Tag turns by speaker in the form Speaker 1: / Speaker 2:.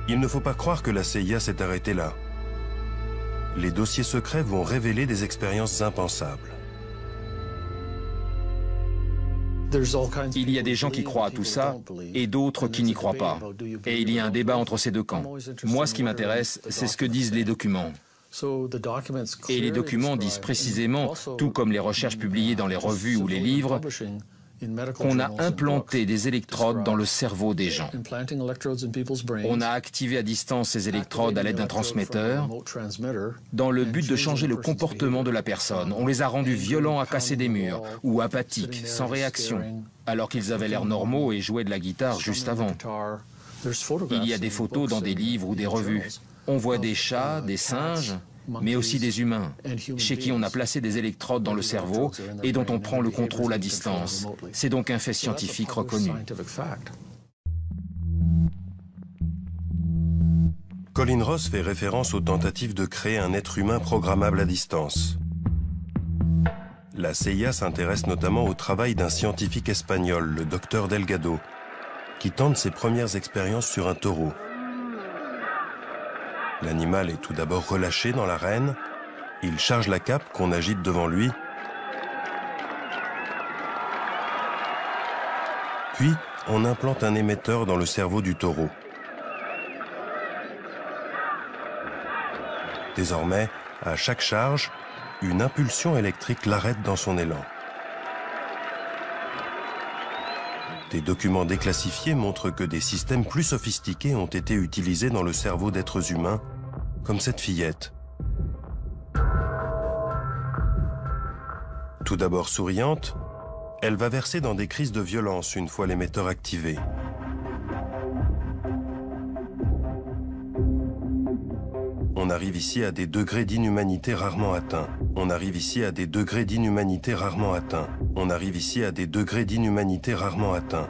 Speaker 1: Il ne faut pas croire que la CIA s'est arrêtée là. Les dossiers secrets vont révéler des expériences impensables.
Speaker 2: Il y a des gens qui croient à tout ça et d'autres qui n'y croient pas. Et il y a un débat entre ces deux camps. Moi, ce qui m'intéresse, c'est ce que disent les documents. Et les documents disent précisément, tout comme les recherches publiées dans les revues ou les livres, qu'on a implanté des électrodes dans le cerveau des gens. On a activé à distance ces électrodes à l'aide d'un transmetteur dans le but de changer le comportement de la personne. On les a rendus violents à casser des murs ou apathiques, sans réaction, alors qu'ils avaient l'air normaux et jouaient de la guitare juste avant. Il y a des photos dans des livres ou des revues. On voit des chats, des singes, mais aussi des humains, chez qui on a placé des électrodes dans le cerveau et dont on prend le contrôle à distance. C'est donc un fait scientifique reconnu.
Speaker 1: Colin Ross fait référence aux tentatives de créer un être humain programmable à distance. La CIA s'intéresse notamment au travail d'un scientifique espagnol, le docteur Delgado, qui tente ses premières expériences sur un taureau. L'animal est tout d'abord relâché dans l'arène, il charge la cape qu'on agite devant lui, puis on implante un émetteur dans le cerveau du taureau. Désormais, à chaque charge, une impulsion électrique l'arrête dans son élan. Des documents déclassifiés montrent que des systèmes plus sophistiqués ont été utilisés dans le cerveau d'êtres humains, comme cette fillette. Tout d'abord souriante, elle va verser dans des crises de violence une fois l'émetteur activé. On arrive ici à des degrés d'inhumanité rarement atteints. On arrive ici à des degrés d'inhumanité rarement atteints. On arrive ici à des degrés d'inhumanité rarement atteints.